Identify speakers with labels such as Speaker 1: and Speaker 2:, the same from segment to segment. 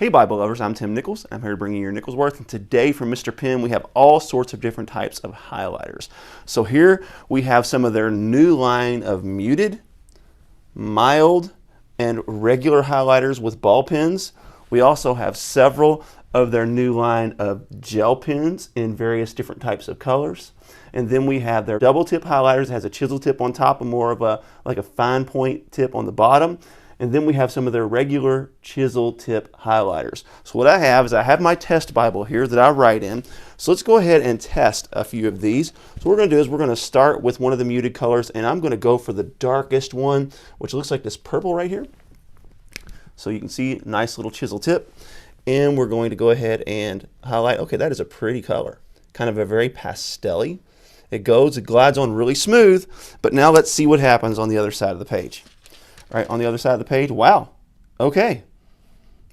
Speaker 1: Hey Bible lovers, I'm Tim Nichols. I'm here to bring you your Nichols Worth, and today from Mr. Pen we have all sorts of different types of highlighters. So here we have some of their new line of muted, mild, and regular highlighters with ball pens. We also have several of their new line of gel pens in various different types of colors. And then we have their double tip highlighters. It has a chisel tip on top and more of a like a fine point tip on the bottom. And then we have some of their regular chisel tip highlighters. So what I have is I have my test Bible here that I write in. So let's go ahead and test a few of these. So what we're going to do is we're going to start with one of the muted colors, and I'm going to go for the darkest one, which looks like this purple right here. So you can see nice little chisel tip. And we're going to go ahead and highlight. Okay, that is a pretty color. Kind of a very pastel-y. It glides on really smooth, but now let's see what happens on the other side of the page. All right, on the other side of the page, wow, okay,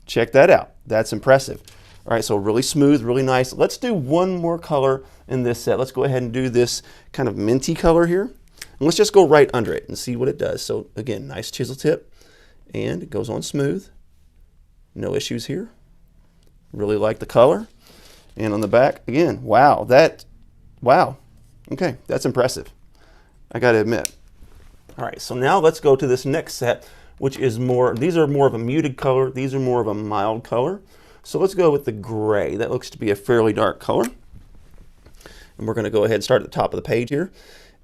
Speaker 1: check that out. That's impressive. All right, so really smooth, really nice. Let's do one more color in this set. Let's go ahead and do this kind of minty color here. And let's just go right under it and see what it does. So again, nice chisel tip, and it goes on smooth. No issues here. Really like the color. And on the back, again, wow, okay, that's impressive, I gotta admit. All right, so now let's go to this next set, which is these are more of a muted color, these are more of a mild color. So let's go with the gray. That looks to be a fairly dark color. And we're gonna go ahead and start at the top of the page here.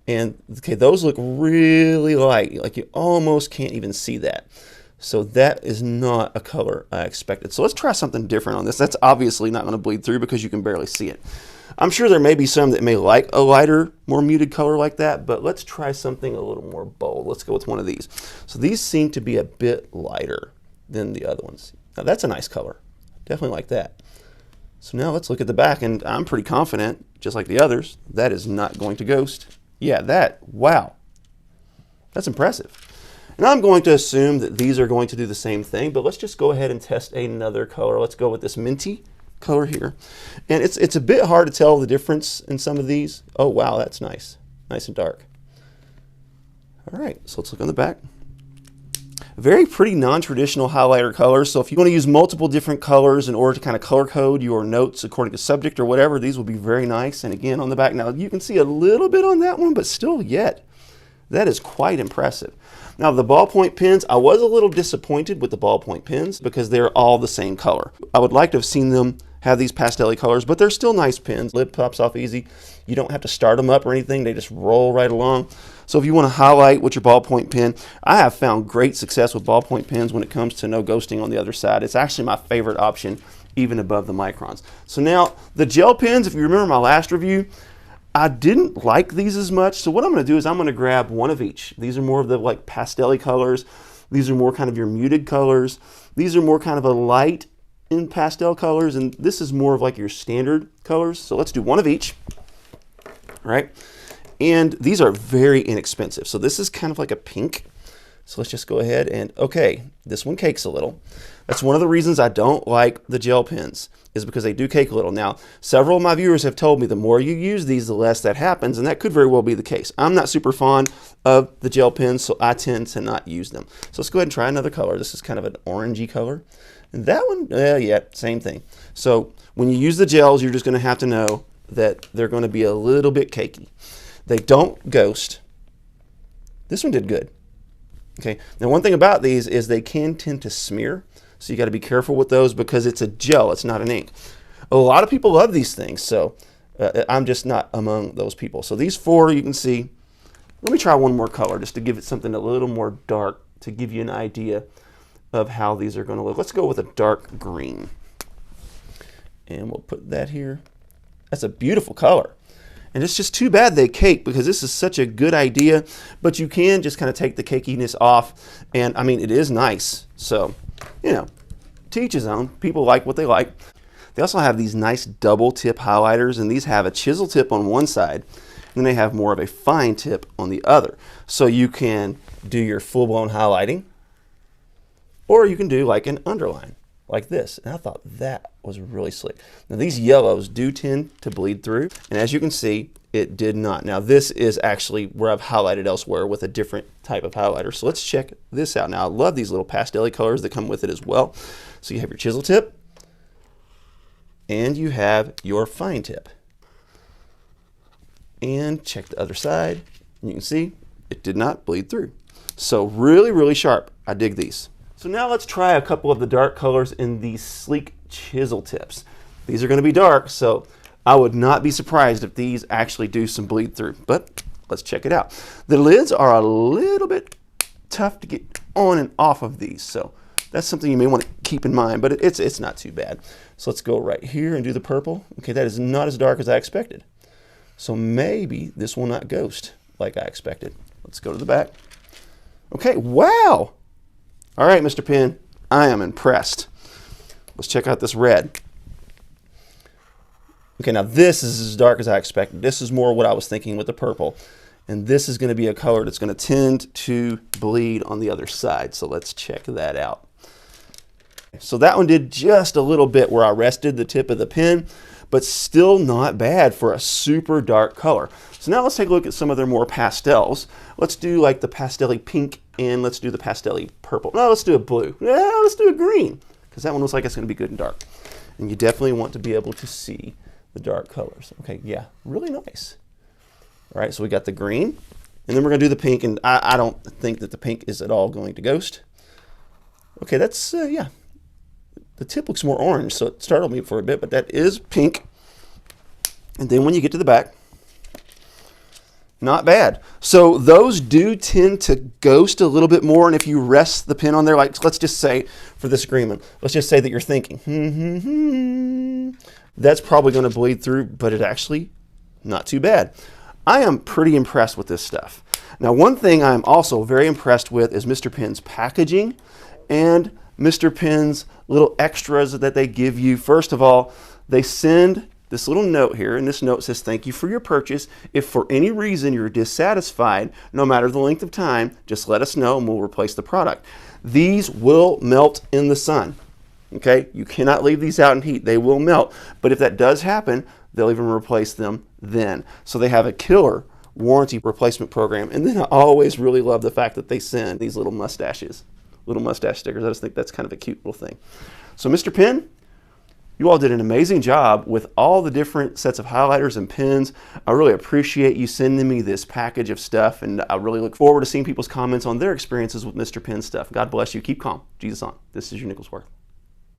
Speaker 1: And okay, those look really light, like you almost can't even see that. So that is not a color I expected. So let's try something different on this. That's obviously not gonna bleed through because you can barely see it. I'm sure there may be some that may like a lighter, more muted color like that, but let's try something a little more bold. Let's go with one of these. So these seem to be a bit lighter than the other ones. Now that's a nice color. Definitely like that. So now let's look at the back, and I'm pretty confident, just like the others, that is not going to ghost. Yeah, wow. That's impressive. And I'm going to assume that these are going to do the same thing, but let's just go ahead and test another color. Let's go with this minty color here. And it's a bit hard to tell the difference in some of these. Oh wow, that's nice. Nice and dark. All right, so let's look on the back. Very pretty non-traditional highlighter colors. So if you want to use multiple different colors in order to kind of color code your notes according to subject or whatever, these will be very nice. And again, on the back, now you can see a little bit on that one, but still yet, that is quite impressive. Now the ballpoint pens, I was a little disappointed with the ballpoint pens because they're all the same color. I would like to have seen them have these pastel-y colors, but they're still nice pens. Lid pops off easy. You don't have to start them up or anything. They just roll right along. So if you want to highlight with your ballpoint pen, I have found great success with ballpoint pens when it comes to no ghosting on the other side. It's actually my favorite option, even above the microns. So now the gel pens, if you remember my last review, I didn't like these as much. So what I'm going to do is I'm going to grab one of each. These are more of the like pastel-y colors. These are more kind of your muted colors. These are more kind of a light in pastel colors, and this is more of like your standard colors. So let's do one of each. All right. And these are very inexpensive. So this is kind of like a pink. So let's just go ahead and, okay, this one cakes a little. That's one of the reasons I don't like the gel pens, is because they do cake a little. Now, several of my viewers have told me the more you use these, the less that happens, and that could very well be the case. I'm not super fond of the gel pens, so I tend to not use them. So let's go ahead and try another color. This is kind of an orangey color. And that one, yeah, same thing. So when you use the gels, you're just going to have to know that they're going to be a little bit cakey. They don't ghost. This one did good. Okay. Now one thing about these is they can tend to smear, so you got to be careful with those because it's a gel, it's not an ink. A lot of people love these things, so I'm just not among those people. So these four, you can see. Let me try one more color just to give it something a little more dark to give you an idea of how these are going to look. Let's go with a dark green, and we'll put that here. That's a beautiful color. And it's just too bad they cake, because this is such a good idea, but you can just kind of take the cakiness off, and I mean, it is nice. So, you know, to each his own. People like what they like. They also have these nice double tip highlighters, and these have a chisel tip on one side, and then they have more of a fine tip on the other. So you can do your full-blown highlighting, or you can do like an underline, like this. And I thought that was really slick. Now these yellows do tend to bleed through, and as you can see, it did not. Now this is actually where I've highlighted elsewhere with a different type of highlighter. So let's check this out. Now I love these little pastel colors that come with it as well. So you have your chisel tip, and you have your fine tip. And check the other side, and you can see it did not bleed through. So really, really sharp. I dig these. So now let's try a couple of the dark colors in these sleek chisel tips. These are going to be dark, so I would not be surprised if these actually do some bleed through, but let's check it out. The lids are a little bit tough to get on and off of these, so that's something you may want to keep in mind, but it's not too bad. So let's go right here and do the purple. Okay, that is not as dark as I expected. So maybe this will not ghost like I expected. Let's go to the back. Okay, wow. All right, Mr. Pen, I am impressed. Let's check out this red. Okay, now this is as dark as I expected. This is more what I was thinking with the purple. And this is going to be a color that's going to tend to bleed on the other side. So let's check that out. So that one did just a little bit where I rested the tip of the pen, but still not bad for a super dark color. So now let's take a look at some of their more pastels. Let's do like the pastel-y pink, and let's do the pastel-y purple. No, let's do a blue. Yeah, let's do a green, because that one looks like it's going to be good and dark. And you definitely want to be able to see the dark colors. Okay, yeah, really nice. All right, so we got the green, and then we're going to do the pink, and I don't think that the pink is at all going to ghost. Okay, that's, yeah. The tip looks more orange, so it startled me for a bit, but that is pink. And then when you get to the back, not bad. So those do tend to ghost a little bit more, and if you rest the pen on there, like let's just say for this green one, let's just say that you're thinking, that's probably going to bleed through, but it actually not too bad. I am pretty impressed with this stuff. Now, one thing I'm also very impressed with is Mr. Pen's packaging and Mr. Pen's little extras that they give you. First of all, they send this little note here, and this note says, thank you for your purchase. If for any reason you're dissatisfied, no matter the length of time, just let us know and we'll replace the product. These will melt in the sun. Okay, you cannot leave these out in heat. They will melt, but if that does happen, they'll even replace them then. So they have a killer warranty replacement program. And then I always really love the fact that they send these little mustaches, little mustache stickers. I just think that's kind of a cute little thing. So Mr. Pen, you all did an amazing job with all the different sets of highlighters and pens. I really appreciate you sending me this package of stuff, and I really look forward to seeing people's comments on their experiences with Mr. Pen stuff. God bless you. Keep calm. Jesus on. This is your Nicholsworth.